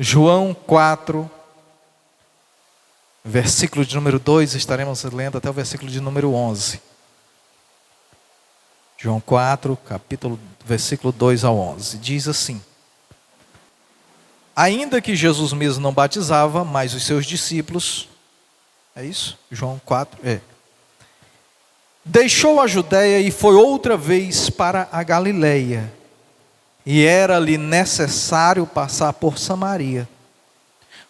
João 4, versículo de número 2, estaremos lendo até o versículo de número 11. João 4, versículo 2 ao 11, diz assim: ainda que Jesus mesmo não batizava, mas os seus discípulos, é isso? João 4, deixou a Judéia e foi outra vez para a Galileia, e era-lhe necessário passar por Samaria.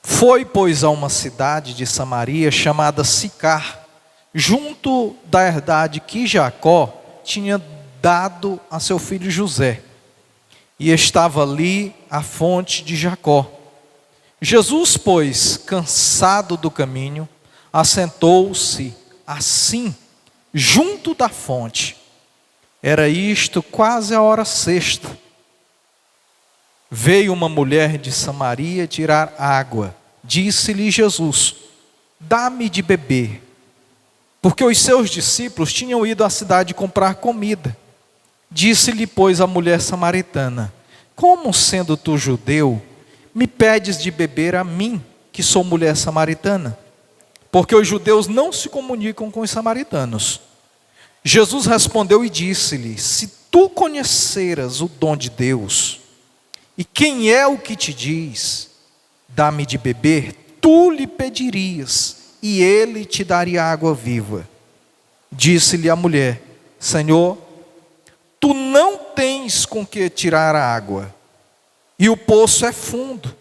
Foi, pois, a uma cidade de Samaria chamada Sicar, junto da herdade que Jacó tinha dado a seu filho José. E estava ali a fonte de Jacó. Jesus, pois, cansado do caminho, assentou-se assim, junto da fonte. Era isto quase a hora sexta. Veio uma mulher de Samaria tirar água. Disse-lhe Jesus: dá-me de beber. Porque os seus discípulos tinham ido à cidade comprar comida. Disse-lhe, pois, a mulher samaritana: como, sendo tu judeu, me pedes de beber a mim, que sou mulher samaritana? Porque os judeus não se comunicam com os samaritanos. Jesus respondeu e disse-lhe: se tu conheceras o dom de Deus, e quem é o que te diz, dá-me de beber, tu lhe pedirias, e ele te daria água viva. Disse-lhe a mulher: Senhor, tu não tens com que tirar a água, e o poço é fundo.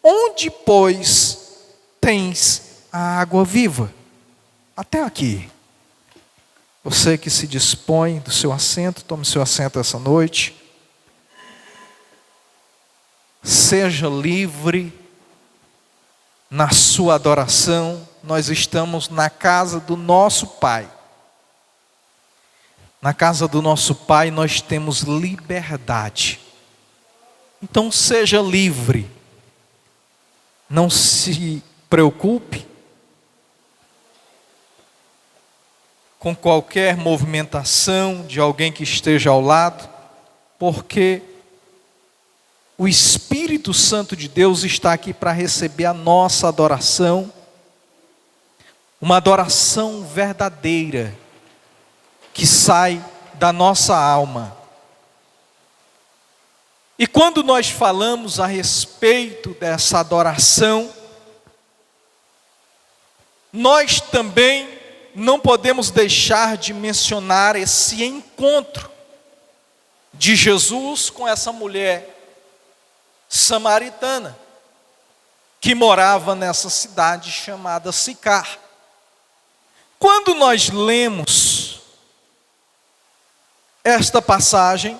Onde, pois, tens a água viva? Até aqui. Você que se dispõe do seu assento, tome seu assento essa noite. Seja livre na sua adoração. Nós estamos na casa do nosso Pai. Na casa do nosso Pai nós temos liberdade. Então seja livre. Não se preocupe com qualquer movimentação de alguém que esteja ao lado, porque o Espírito Santo de Deus está aqui para receber a nossa adoração, uma adoração verdadeira, que sai da nossa alma. E quando nós falamos a respeito dessa adoração, nós também não podemos deixar de mencionar esse encontro de Jesus com essa mulher samaritana, que morava nessa cidade chamada Sicar. Quando nós lemos esta passagem,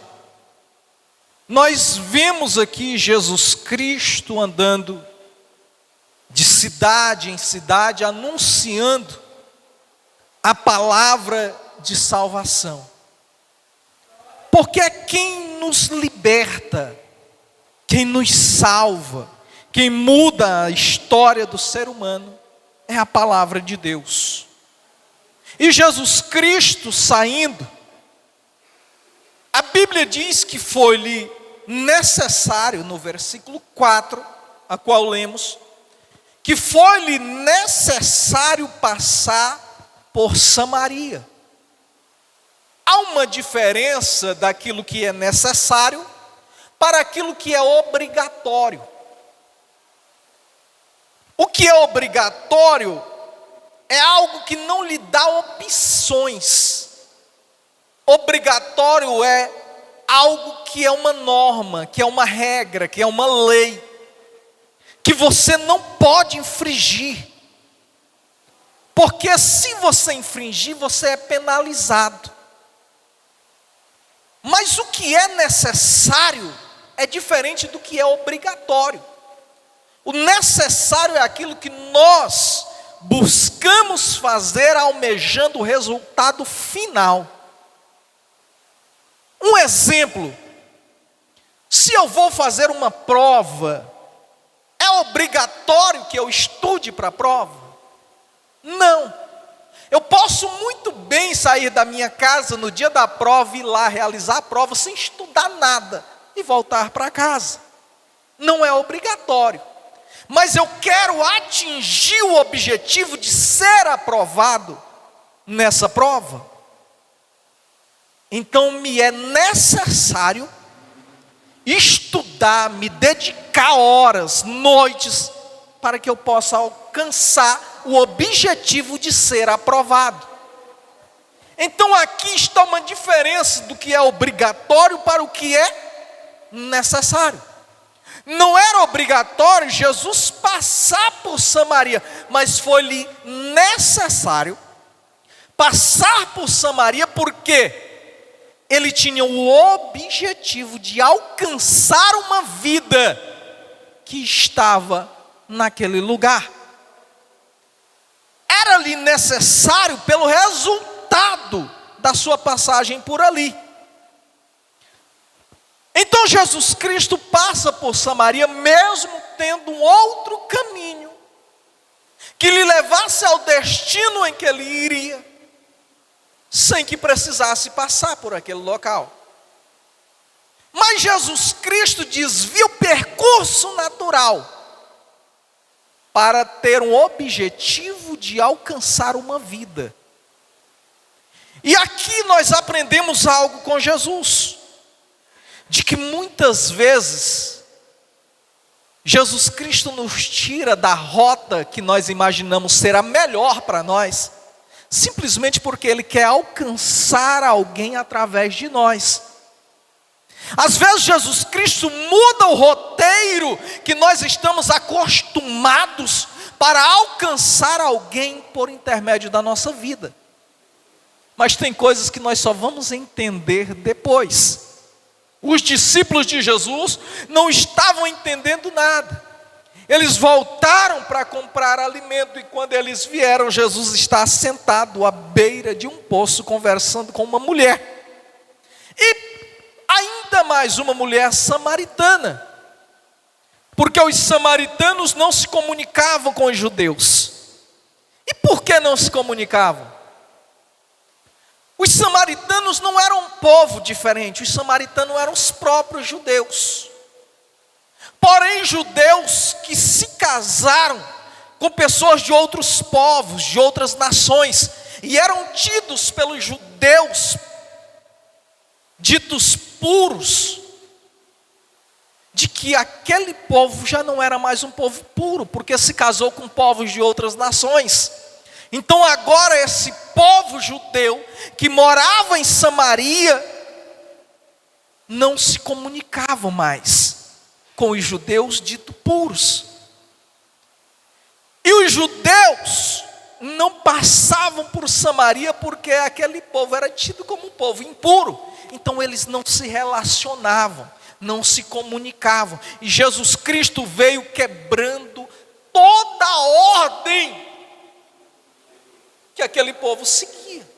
nós vemos aqui Jesus Cristo andando de cidade em cidade, anunciando a palavra de salvação. Porque é quem nos liberta, quem nos salva, quem muda a história do ser humano, é a palavra de Deus. E Jesus Cristo saindo, a Bíblia diz que foi-lhe necessário, no versículo 4, a qual lemos, que foi-lhe necessário passar por Samaria. Há uma diferença daquilo que é necessário para aquilo que é obrigatório. O que é obrigatório é algo que não lhe dá opções. Obrigatório é algo que é uma norma, que é uma regra, que é uma lei, que você não pode infringir. Porque se você infringir, você é penalizado. Mas o que é necessário é diferente do que é obrigatório. O necessário é aquilo que nós buscamos fazer almejando o resultado final. Um exemplo: se eu vou fazer uma prova, é obrigatório que eu estude para a prova? Não. Eu posso muito bem sair da minha casa no dia da prova e ir lá realizar a prova sem estudar nada e voltar para casa. Não é obrigatório. mas eu quero atingir o objetivo de ser aprovado nessa prova. Então me é necessário estudar, me dedicar horas, noites, para que eu possa alcançar o objetivo de ser aprovado. Então aqui está uma diferença do que é obrigatório para o que é necessário. Não era obrigatório Jesus passar por Samaria, mas foi-lhe necessário passar por Samaria, porque ele tinha o objetivo de alcançar uma vida que estava naquele lugar. Era-lhe necessário pelo resultado da sua passagem por ali. Então Jesus Cristo passa por Samaria, mesmo tendo um outro caminho, que lhe levasse ao destino em que ele iria, sem que precisasse passar por aquele local. Mas Jesus Cristo desvia o percurso natural para ter um objetivo de alcançar uma vida. E aqui nós aprendemos algo com Jesus, de que muitas vezes Jesus Cristo nos tira da rota que nós imaginamos ser a melhor para nós, simplesmente porque Ele quer alcançar alguém através de nós. Às vezes Jesus Cristo muda o roteiro que nós estamos acostumados para alcançar alguém por intermédio da nossa vida. Mas tem coisas que nós só vamos entender depois. Os discípulos de Jesus não estavam entendendo nada. Eles voltaram para comprar alimento, e quando eles vieram, Jesus está sentado à beira de um poço, conversando com uma mulher. E ainda mais uma mulher samaritana, porque os samaritanos não se comunicavam com os judeus. E por que não se comunicavam? Os samaritanos não eram um povo diferente, os samaritanos eram os próprios judeus. Porém, judeus que se casaram com pessoas de outros povos, de outras nações, e eram tidos pelos judeus, ditos puros, de que aquele povo já não era mais um povo puro, porque se casou com povos de outras nações. Então agora esse povo judeu que morava em Samaria não se comunicava mais com os judeus ditos puros. E os judeus não passavam por Samaria porque aquele povo era tido como um povo impuro. Então eles não se relacionavam, não se comunicavam. E Jesus Cristo veio quebrando toda a ordem que aquele povo seguia.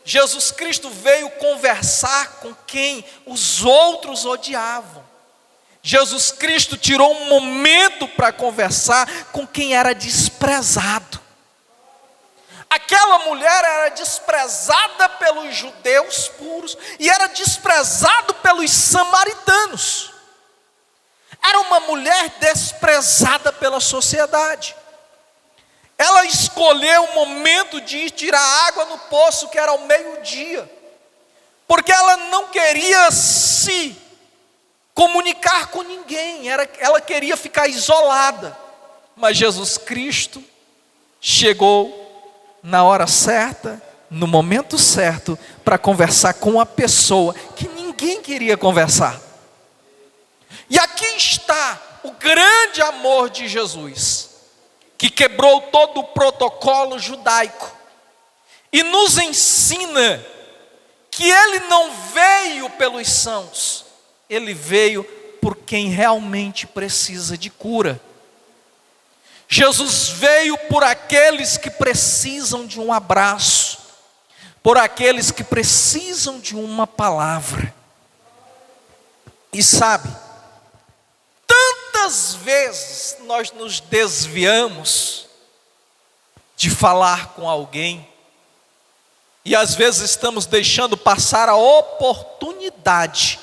Jesus Cristo veio conversar com quem os outros odiavam. Jesus Cristo tirou um momento para conversar com quem era desprezado. Aquela mulher era desprezada pelos judeus puros e era desprezado pelos samaritanos. Era uma mulher desprezada pela sociedade. Ela escolheu o momento de ir tirar água no poço, que era ao meio-dia, porque ela não queria se comunicar com ninguém, ela queria ficar isolada. Mas Jesus Cristo chegou na hora certa, no momento certo, para conversar com uma pessoa que ninguém queria conversar. E aqui está o grande amor de Jesus, que quebrou todo o protocolo judaico e nos ensina que Ele não veio pelos sãos, Ele veio por quem realmente precisa de cura. Jesus veio por aqueles que precisam de um abraço, por aqueles que precisam de uma palavra. E sabe, tantas vezes nós nos desviamos de falar com alguém, e às vezes estamos deixando passar a oportunidade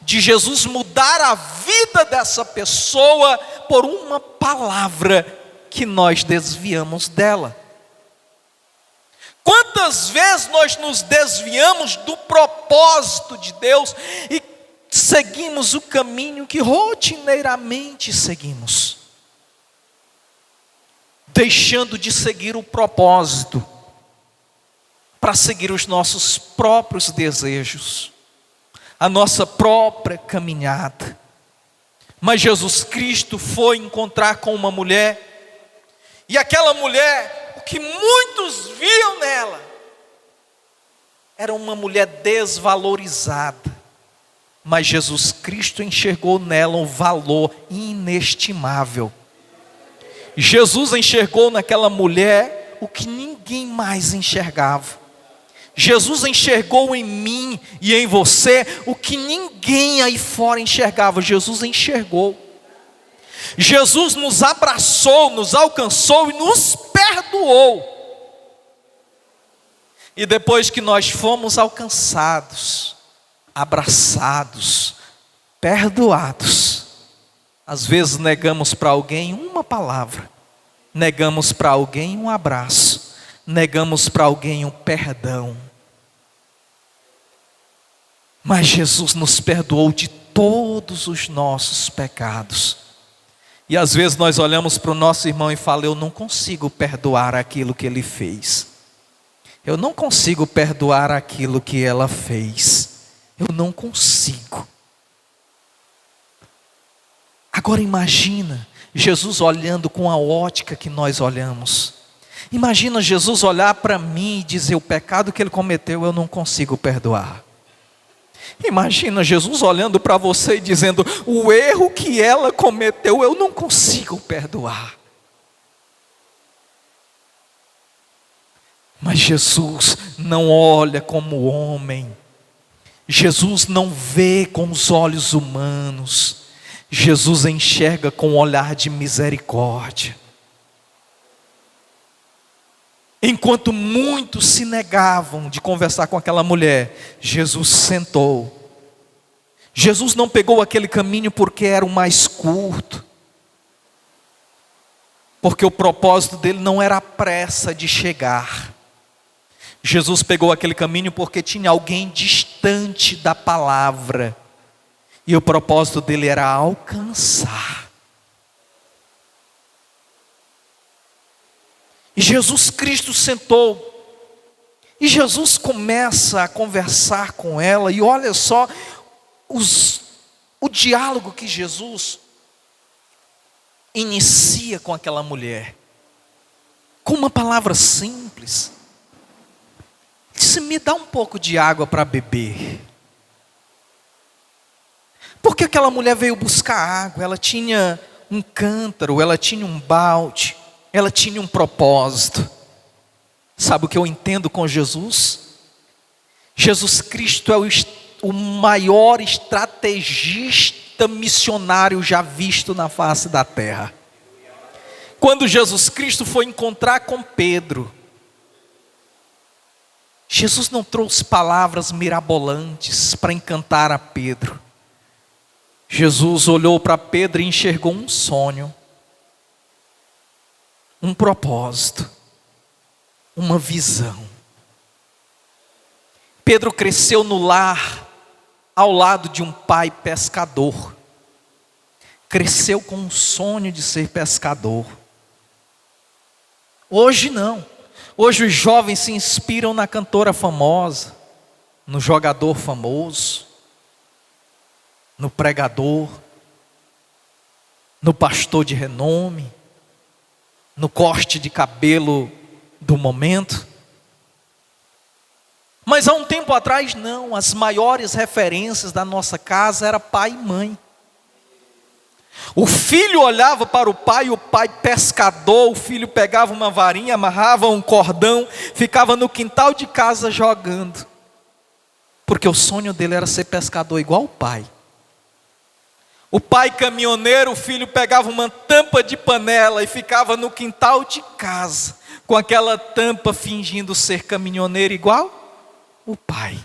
de Jesus mudar a vida dessa pessoa por uma palavra que nós desviamos dela. Quantas vezes nós nos desviamos do propósito de Deus e seguimos o caminho que rotineiramente seguimos, deixando de seguir o propósito para seguir os nossos próprios desejos, a nossa própria caminhada. Mas Jesus Cristo foi encontrar com uma mulher, e aquela mulher, o que muitos viam nela, era uma mulher desvalorizada, mas Jesus Cristo enxergou nela um valor inestimável. Jesus enxergou naquela mulher o que ninguém mais enxergava. Jesus enxergou em mim e em você o que ninguém aí fora enxergava. Jesus enxergou. Jesus nos abraçou, nos alcançou e nos perdoou. E depois que nós fomos alcançados, abraçados, perdoados, às vezes negamos para alguém uma palavra, negamos para alguém um abraço, negamos para alguém um perdão. Mas Jesus nos perdoou de todos os nossos pecados. E às vezes nós olhamos para o nosso irmão e falamos: eu não consigo perdoar aquilo que ele fez. Eu não consigo perdoar aquilo que ela fez. Eu não consigo. Agora imagina Jesus olhando com a ótica que nós olhamos. Imagina Jesus olhar para mim e dizer: o pecado que ele cometeu eu não consigo perdoar. Imagina Jesus olhando para você e dizendo: o erro que ela cometeu eu não consigo perdoar. Mas Jesus não olha como homem. Jesus não vê com os olhos humanos. Jesus enxerga com um olhar de misericórdia. Enquanto muitos se negavam de conversar com aquela mulher, Jesus sentou. Jesus não pegou aquele caminho porque era o mais curto, porque o propósito dele não era a pressa de chegar. Jesus pegou aquele caminho porque tinha alguém distante da palavra, e o propósito dele era alcançar. E Jesus Cristo sentou, e Jesus começa a conversar com ela, e olha só o diálogo que Jesus inicia com aquela mulher, com uma palavra simples. Ele disse: me dá um pouco de água para beber. Porque aquela mulher veio buscar água, ela tinha um cântaro, ela tinha um balde, ela tinha um propósito. Sabe o que eu entendo com Jesus? Jesus Cristo é o maior estrategista missionário já visto na face da terra. Quando Jesus Cristo foi encontrar com Pedro, Jesus não trouxe palavras mirabolantes para encantar a Pedro. Jesus olhou para Pedro e enxergou um sonho, um propósito, uma visão. Pedro cresceu no lar, ao lado de um pai pescador. Cresceu com um sonho de ser pescador. Hoje não. Hoje os jovens se inspiram na cantora famosa, no jogador famoso, no pregador, no pastor de renome, no corte de cabelo do momento. Mas há um tempo atrás não, as maiores referências da nossa casa eram pai e mãe. O filho olhava para o pai pescador, o filho pegava uma varinha, amarrava um cordão, ficava no quintal de casa jogando. Porque o sonho dele era ser pescador igual o pai. O pai caminhoneiro, o filho pegava uma tampa de panela e ficava no quintal de casa, com aquela tampa fingindo ser caminhoneiro igual o pai.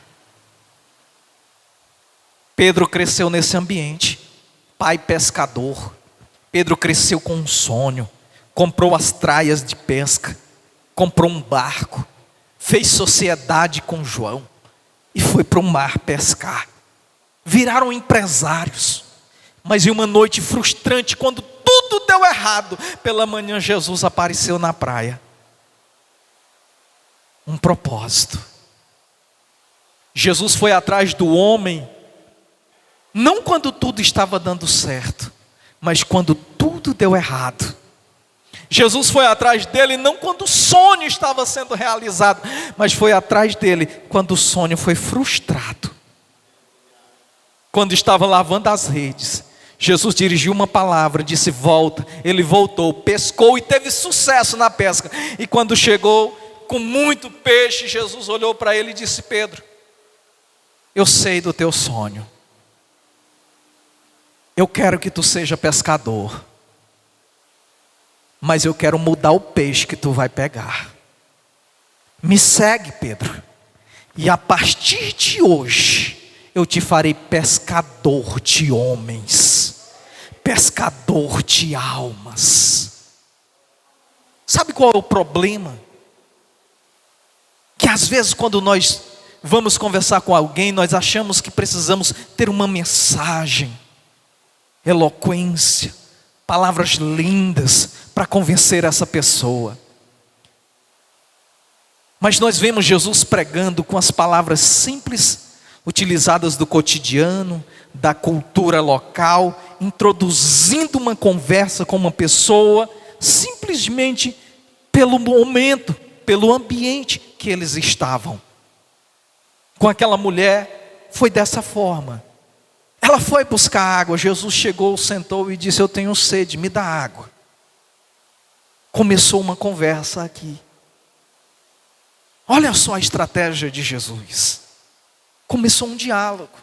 Pedro cresceu nesse ambiente, pai pescador. Pedro cresceu com um sonho, comprou as traias de pesca, comprou um barco, fez sociedade com João e foi para o mar pescar. Viraram empresários, mas em uma noite frustrante, quando tudo deu errado, pela manhã Jesus apareceu na praia. Um propósito. Jesus foi atrás do homem, não quando tudo estava dando certo, mas quando tudo deu errado. Jesus foi atrás dele não quando o sonho estava sendo realizado, mas foi atrás dele quando o sonho foi frustrado. Quando estava lavando as redes, Jesus dirigiu uma palavra, disse volta. Ele voltou, pescou e teve sucesso na pesca. E quando chegou com muito peixe, Jesus olhou para ele e disse: Pedro, eu sei do teu sonho. Eu quero que tu seja pescador, mas eu quero mudar o peixe que tu vai pegar. Me segue, Pedro, e a partir de hoje eu te farei pescador de homens, pescador de almas. Sabe qual é o problema? Que às vezes quando nós vamos conversar com alguém, nós achamos que precisamos ter uma mensagem, eloquência, palavras lindas para convencer essa pessoa. Mas nós vemos Jesus pregando com as palavras simples, utilizadas do cotidiano, da cultura local, introduzindo uma conversa com uma pessoa, simplesmente pelo momento, pelo ambiente que eles estavam. Com aquela mulher, foi dessa forma. Ela foi buscar água, Jesus chegou, sentou e disse: eu tenho sede, me dá água. Começou uma conversa aqui. Olha só a estratégia de Jesus. Começou um diálogo.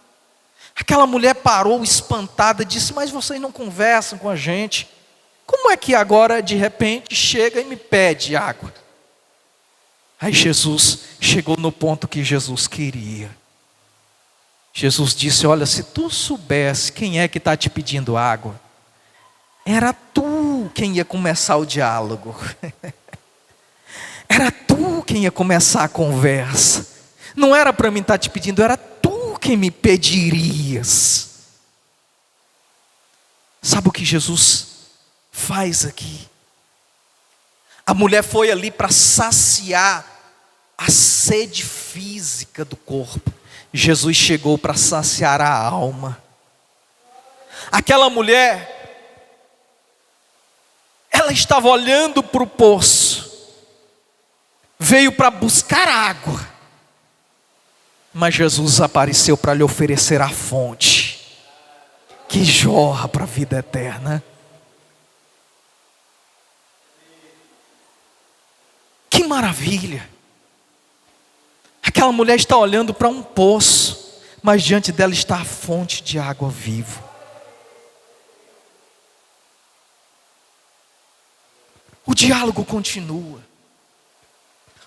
Aquela mulher parou espantada, disse: mas vocês não conversam com a gente? Como é que agora de repente chega e me pede água? Aí Jesus chegou no ponto que Jesus queria. Jesus disse: olha, se tu soubesse quem é que está te pedindo água, era tu quem ia começar o diálogo. Era tu quem ia começar a conversa. Não era para mim estar te pedindo, era tu quem me pedirias. Sabe o que Jesus faz aqui? A mulher foi ali para saciar a sede física do corpo. Jesus chegou para saciar a alma. Aquela mulher, ela estava olhando para o poço, veio para buscar água, mas Jesus apareceu para lhe oferecer a fonte, que jorra para a vida eterna. Que maravilha! Aquela mulher está olhando para um poço, mas diante dela está a fonte de água viva. O diálogo continua,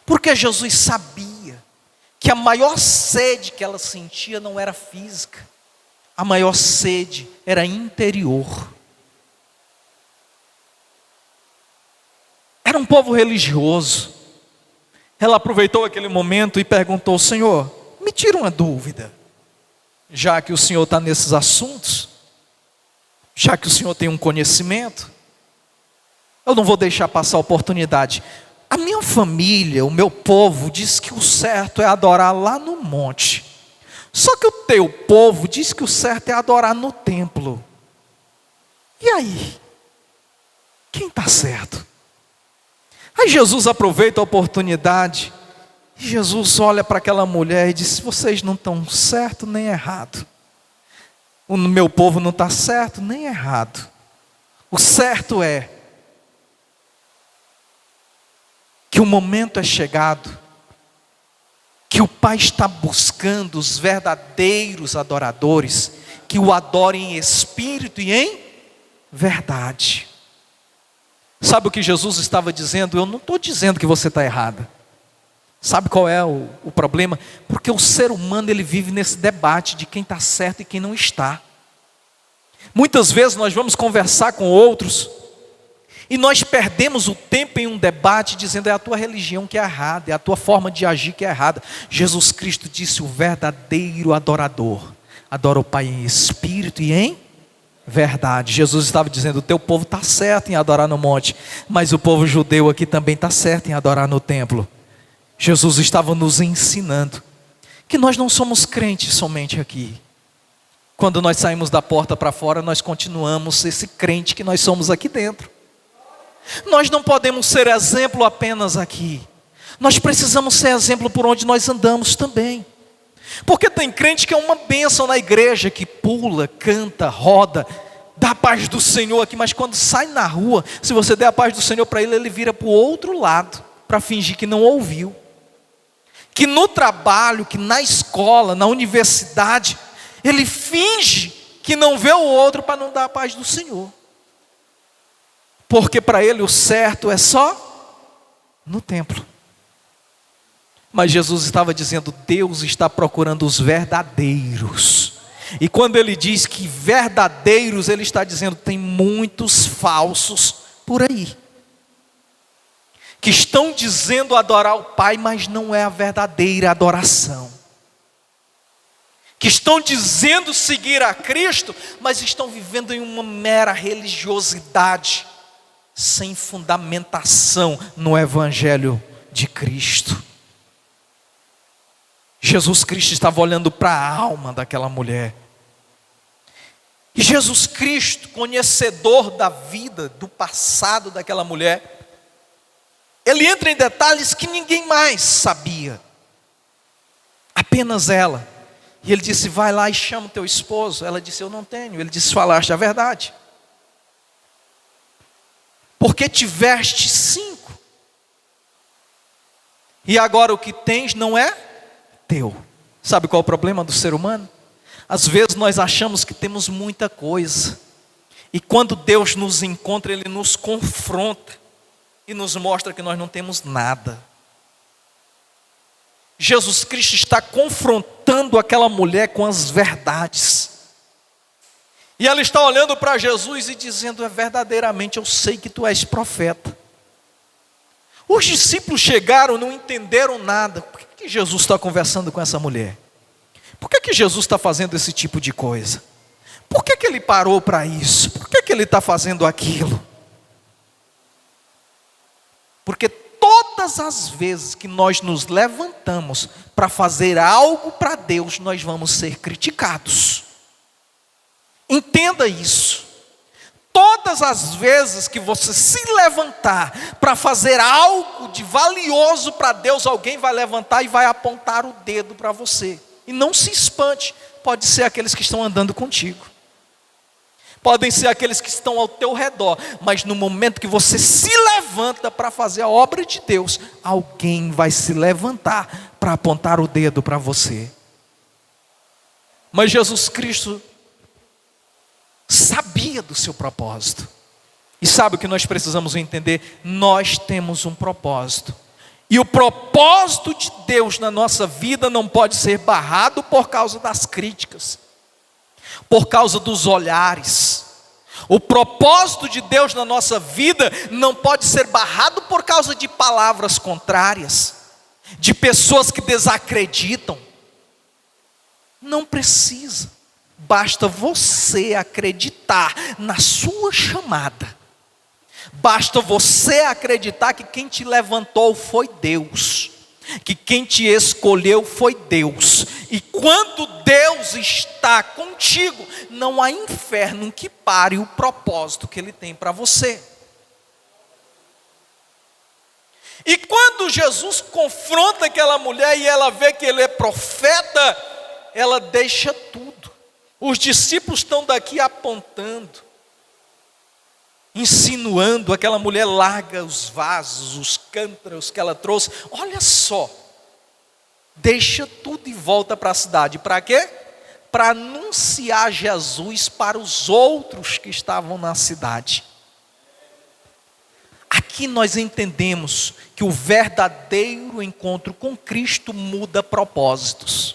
porque Jesus sabia que a maior sede que ela sentia não era física, a maior sede era interior. Era um povo religioso. Ela aproveitou aquele momento e perguntou: Senhor, me tira uma dúvida, já que o Senhor está nesses assuntos, já que o Senhor tem um conhecimento, eu não vou deixar passar a oportunidade. A minha família, o meu povo, diz que o certo é adorar lá no monte. Só que o teu povo diz que o certo é adorar no templo. E aí? Quem está certo? Aí Jesus aproveita a oportunidade. E Jesus olha para aquela mulher e diz: vocês não estão certo nem errado. O meu povo não está certo nem errado. O certo é que o momento é chegado, que o Pai está buscando os verdadeiros adoradores, que o adorem em espírito e em verdade. Sabe o que Jesus estava dizendo? Eu não estou dizendo que você está errada. Sabe qual é o problema? Porque o ser humano ele vive nesse debate de quem está certo e quem não está. Muitas vezes nós vamos conversar com outros e nós perdemos o tempo em um debate dizendo é a tua religião que é errada, é a tua forma de agir que é errada. Jesus Cristo disse: o verdadeiro adorador adora o Pai em espírito e em verdade. Jesus estava dizendo: o teu povo está certo em adorar no monte, mas o povo judeu aqui também está certo em adorar no templo. Jesus estava nos ensinando que nós não somos crentes somente aqui. Quando nós saímos da porta para fora, nós continuamos esse crente que nós somos aqui dentro. Nós não podemos ser exemplo apenas aqui. Nós precisamos ser exemplo por onde nós andamos também. Porque tem crente que é uma bênção na igreja, que pula, canta, roda, dá a paz do Senhor aqui, mas quando sai na rua, se você der a paz do Senhor para ele, ele vira para o outro lado, para fingir que não ouviu. Que no trabalho, que na escola, na universidade, ele finge que não vê o outro para não dar a paz do Senhor. Porque para ele o certo é só no templo. Mas Jesus estava dizendo: Deus está procurando os verdadeiros. E quando ele diz que verdadeiros, ele está dizendo: tem muitos falsos por aí, que estão dizendo adorar o Pai, mas não é a verdadeira adoração. Que estão dizendo seguir a Cristo, mas estão vivendo em uma mera religiosidade, sem fundamentação no Evangelho de Cristo. Jesus Cristo estava olhando para a alma daquela mulher. E Jesus Cristo, conhecedor da vida, do passado daquela mulher, ele entra em detalhes que ninguém mais sabia, apenas ela. E ele disse: vai lá e chama o teu esposo. Ela disse: eu não tenho. Ele disse: falaste a verdade, porque tiveste 5, e agora o que tens não é teu. Sabe qual é o problema do ser humano? Às vezes nós achamos que temos muita coisa, e quando Deus nos encontra, Ele nos confronta e nos mostra que nós não temos nada. Jesus Cristo está confrontando aquela mulher com as verdades, e ela está olhando para Jesus e dizendo: é verdadeiramente, eu sei que tu és profeta. Os discípulos chegaram, não entenderam nada. Por que Jesus está conversando com essa mulher? Por que Jesus está fazendo esse tipo de coisa? Por que ele parou para isso? Por que ele está fazendo aquilo? Porque todas as vezes que nós nos levantamos para fazer algo para Deus, nós vamos ser criticados. Entenda isso. Todas as vezes que você se levantar para fazer algo de valioso para Deus, alguém vai levantar e vai apontar o dedo para você. E não se espante, pode ser aqueles que estão andando contigo, podem ser aqueles que estão ao teu redor, mas no momento que você se levanta para fazer a obra de Deus, alguém vai se levantar para apontar o dedo para você. Mas Jesus Cristo sabia do seu propósito. E sabe o que nós precisamos entender? Nós temos um propósito. E o propósito de Deus na nossa vida não pode ser barrado por causa das críticas, por causa dos olhares. O propósito de Deus na nossa vida não pode ser barrado por causa de palavras contrárias, de pessoas que desacreditam. Não precisa. Basta você acreditar na sua chamada. Basta você acreditar que quem te levantou foi Deus, que quem te escolheu foi Deus. E quando Deus está contigo, não há inferno que pare o propósito que Ele tem para você. E quando Jesus confronta aquela mulher e ela vê que ele é profeta, ela deixa tudo. Os discípulos estão daqui apontando, insinuando. Aquela mulher larga os vasos, os cântaros que ela trouxe. Olha só, deixa tudo e volta para a cidade. Para quê? Para anunciar Jesus para os outros que estavam na cidade. Aqui nós entendemos que o verdadeiro encontro com Cristo muda propósitos.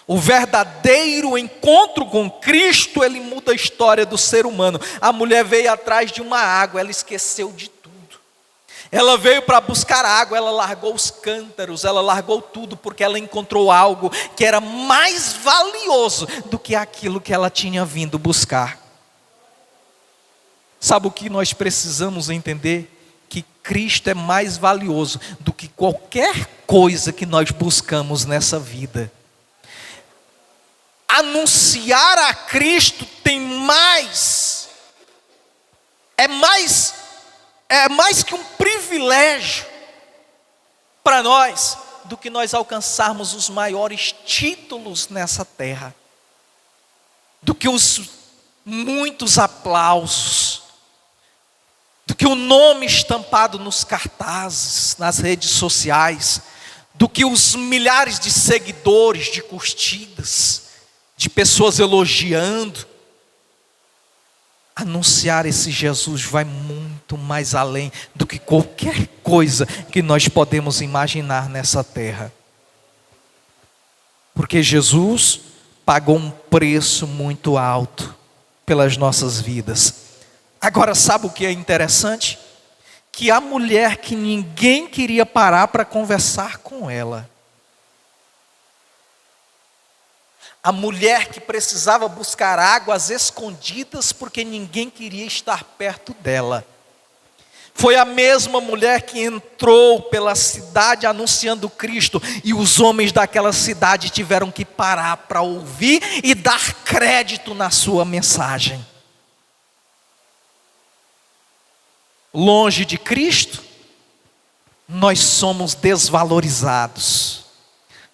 O verdadeiro encontro com Cristo, ele muda a história do ser humano. A mulher veio atrás de uma água, ela esqueceu de tudo. Ela veio para buscar água, ela largou os cântaros, ela largou tudo, porque ela encontrou algo que era mais valioso do que aquilo que ela tinha vindo buscar. Sabe o que nós precisamos entender? Que Cristo é mais valioso do que qualquer coisa que nós buscamos nessa vida. Anunciar a Cristo é mais que um privilégio para nós do que nós alcançarmos os maiores títulos nessa terra, do que os muitos aplausos, do que o nome estampado nos cartazes, nas redes sociais, do que os milhares de seguidores, de curtidas, de pessoas elogiando. Anunciar esse Jesus vai muito mais além do que qualquer coisa que nós podemos imaginar nessa terra. Porque Jesus pagou um preço muito alto pelas nossas vidas. Agora, sabe o que é interessante? Que a mulher que ninguém queria parar para conversar com ela, a mulher que precisava buscar águas escondidas porque ninguém queria estar perto dela, foi a mesma mulher que entrou pela cidade anunciando Cristo, e os homens daquela cidade tiveram que parar para ouvir e dar crédito na sua mensagem. Longe de Cristo, nós somos desvalorizados.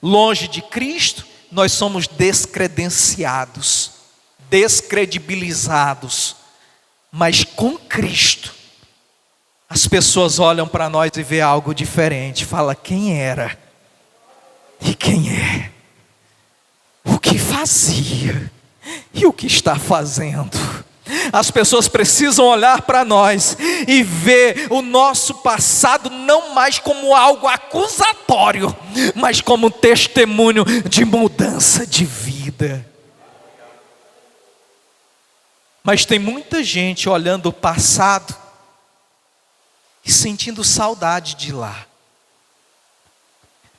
Longe de Cristo, nós somos descredenciados, descredibilizados. Mas com Cristo, as pessoas olham para nós e vê algo diferente. Fala quem era e quem é, o que fazia e o que está fazendo. As pessoas precisam olhar para nós e ver o nosso passado não mais como algo acusatório, mas como testemunho de mudança de vida. Mas tem muita gente olhando o passado e sentindo saudade de lá.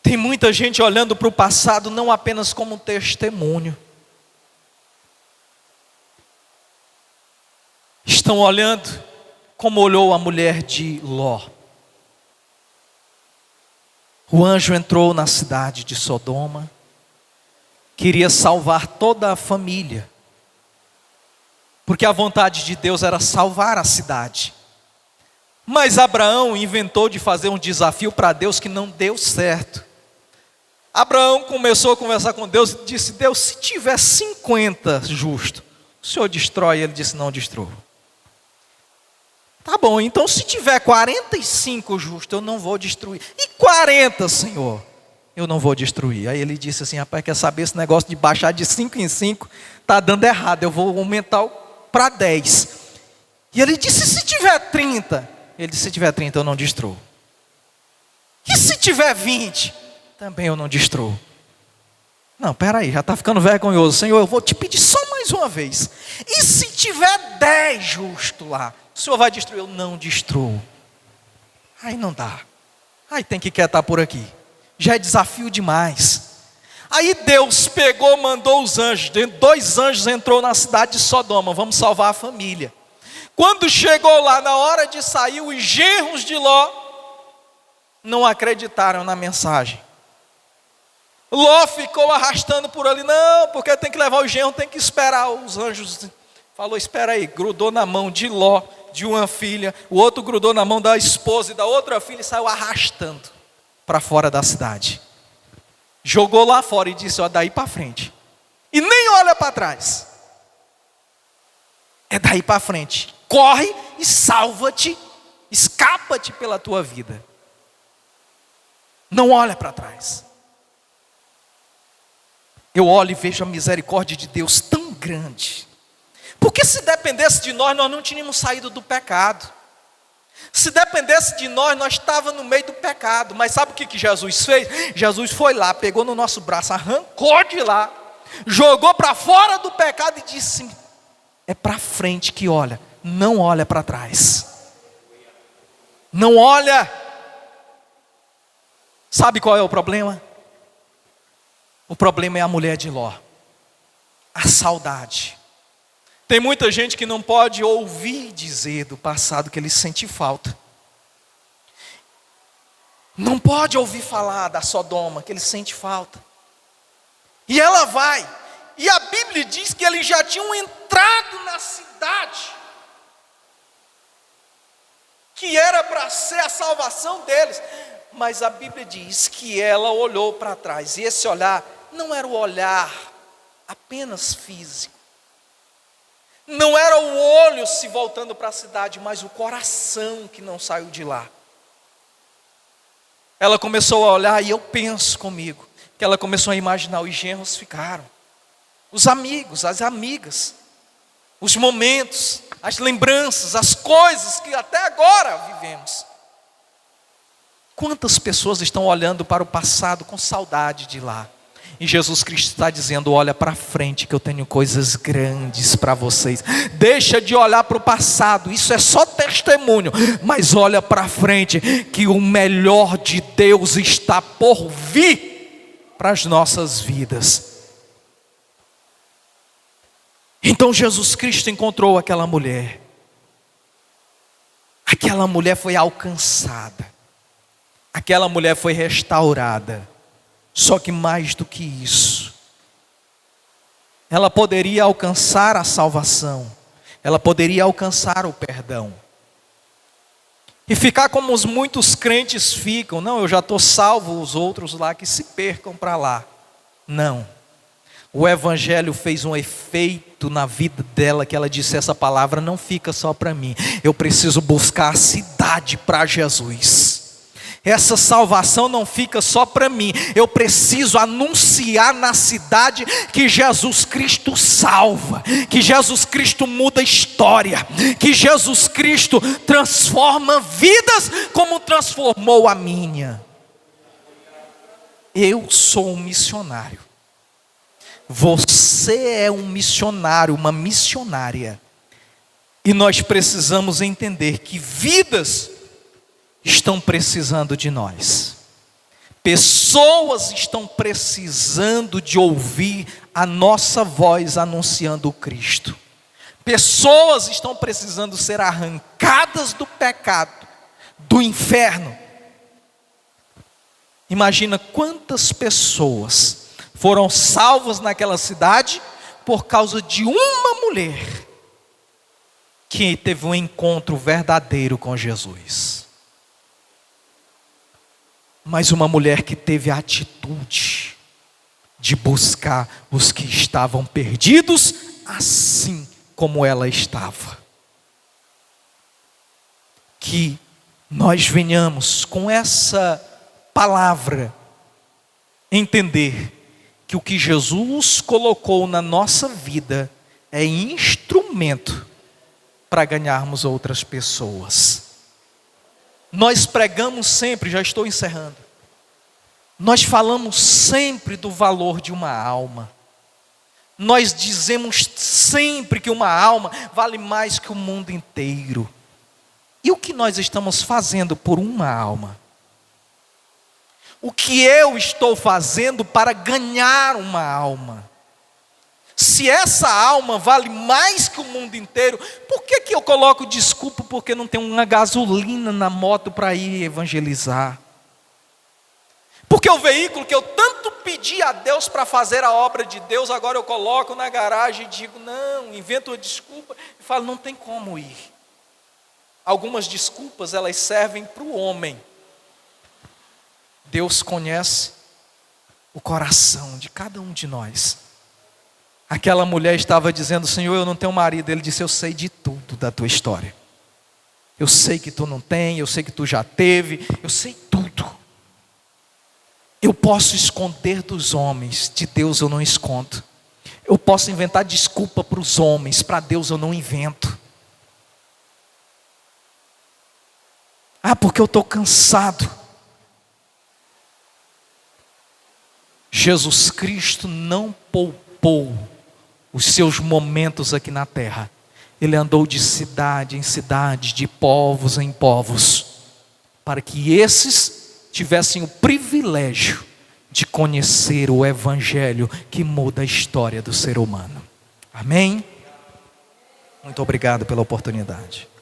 Tem muita gente olhando para o passado não apenas como um testemunho. Estão olhando como olhou a mulher de Ló. O anjo entrou na cidade de Sodoma, queria salvar toda a família, porque a vontade de Deus era salvar a cidade. Mas Abraão inventou de fazer um desafio para Deus que não deu certo. Abraão começou a conversar com Deus e disse: Deus, se tiver 50 justos, o Senhor destrói? Ele disse: não destrua. Tá bom, então se tiver 45 justos, eu não vou destruir. E 40, Senhor, eu não vou destruir. Aí ele disse assim: rapaz, quer saber, esse negócio de baixar de 5 em 5 está dando errado, eu vou aumentar para 10. E ele disse: se tiver 30? Ele disse: se tiver 30 eu não destruo. E se tiver 20? Também eu não destruo. Não, peraí, já está ficando vergonhoso. Senhor, eu vou te pedir só mais uma vez. E se tiver 10 justos lá, o Senhor vai destruir? Eu não destruo. Aí não dá. Aí tem que quietar por aqui. Já é desafio demais. Aí Deus pegou, mandou os anjos. 2 anjos entrou na cidade de Sodoma. Vamos salvar a família. Quando chegou lá, na hora de sair, os genros de Ló não acreditaram na mensagem. Ló ficou arrastando por ali. Não, porque tem que levar o genro, tem que esperar. Os anjos falou: espera aí. Grudou na mão de Ló, de uma filha. O outro grudou na mão da esposa e da outra filha e saiu arrastando para fora da cidade. Jogou lá fora e disse: ó, daí para frente. E nem olha para trás. É daí para frente. Corre e salva-te. Escapa-te pela tua vida. Não olha para trás. Eu olho e vejo a misericórdia de Deus tão grande. Porque se dependesse de nós, nós não tínhamos saído do pecado. Se dependesse de nós, nós estávamos no meio do pecado. Mas sabe o que Jesus fez? Jesus foi lá, pegou no nosso braço, arrancou de lá, jogou para fora do pecado e disse: é para frente que olha, não olha para trás. Não olha. Sabe qual é o problema? O problema é a mulher de Ló. A saudade. Tem muita gente que não pode ouvir dizer do passado que ele sente falta. Não pode ouvir falar da Sodoma, que ele sente falta. E ela vai. E a Bíblia diz que eles já tinham entrado na cidade, que era para ser a salvação deles. Mas a Bíblia diz que ela olhou para trás. E esse olhar não era o olhar apenas físico. Não era o olho se voltando para a cidade, mas o coração que não saiu de lá. Ela começou a olhar e eu penso comigo, que ela começou a imaginar, os genros ficaram. Os amigos, as amigas, os momentos, as lembranças, as coisas que até agora vivemos. Quantas pessoas estão olhando para o passado com saudade de lá? E Jesus Cristo está dizendo: olha para frente que eu tenho coisas grandes para vocês. Deixa de olhar para o passado, isso é só testemunho. Mas olha para frente que o melhor de Deus está por vir para as nossas vidas. Então Jesus Cristo encontrou aquela mulher. Aquela mulher foi alcançada. Aquela mulher foi restaurada. Só que mais do que isso, ela poderia alcançar a salvação, ela poderia alcançar o perdão, e ficar como os muitos crentes ficam: não, eu já estou salvo, os outros lá que se percam para lá. Não, o Evangelho fez um efeito na vida dela, que ela disse: essa palavra não fica só para mim, eu preciso buscar a cidade para Jesus. Essa salvação não fica só para mim, eu preciso anunciar na cidade que Jesus Cristo salva, que Jesus Cristo muda a história, que Jesus Cristo transforma vidas como transformou a minha. Eu sou um missionário, você é um missionário, uma missionária, e nós precisamos entender que vidas estão precisando de nós. Pessoas estão precisando de ouvir a nossa voz anunciando o Cristo. Pessoas estão precisando ser arrancadas do pecado, do inferno. Imagina quantas pessoas foram salvas naquela cidade por causa de uma mulher que teve um encontro verdadeiro com Jesus. Mas uma mulher que teve a atitude de buscar os que estavam perdidos, assim como ela estava. Que nós venhamos com essa palavra entender que o que Jesus colocou na nossa vida é instrumento para ganharmos outras pessoas. Nós pregamos sempre, já estou encerrando, nós falamos sempre do valor de uma alma. Nós dizemos sempre que uma alma vale mais que o mundo inteiro. E o que nós estamos fazendo por uma alma? O que eu estou fazendo para ganhar uma alma? Se essa alma vale mais que o mundo inteiro, por que eu coloco desculpa porque não tem uma gasolina na moto para ir evangelizar? Porque o veículo que eu tanto pedi a Deus para fazer a obra de Deus, agora eu coloco na garagem e digo: não, invento uma desculpa e falo: não tem como ir. Algumas desculpas, elas servem para o homem. Deus conhece o coração de cada um de nós. Aquela mulher estava dizendo: Senhor, eu não tenho marido. Ele disse: eu sei de tudo da tua história. Eu sei que tu não tem, eu sei que tu já teve, eu sei tudo. Eu posso esconder dos homens, de Deus eu não escondo. Eu posso inventar desculpa para os homens, para Deus eu não invento. Ah, porque eu estou cansado. Jesus Cristo não poupou os seus momentos aqui na terra. Ele andou de cidade em cidade, de povos em povos, para que esses tivessem o privilégio de conhecer o Evangelho que muda a história do ser humano. Amém? Muito obrigado pela oportunidade.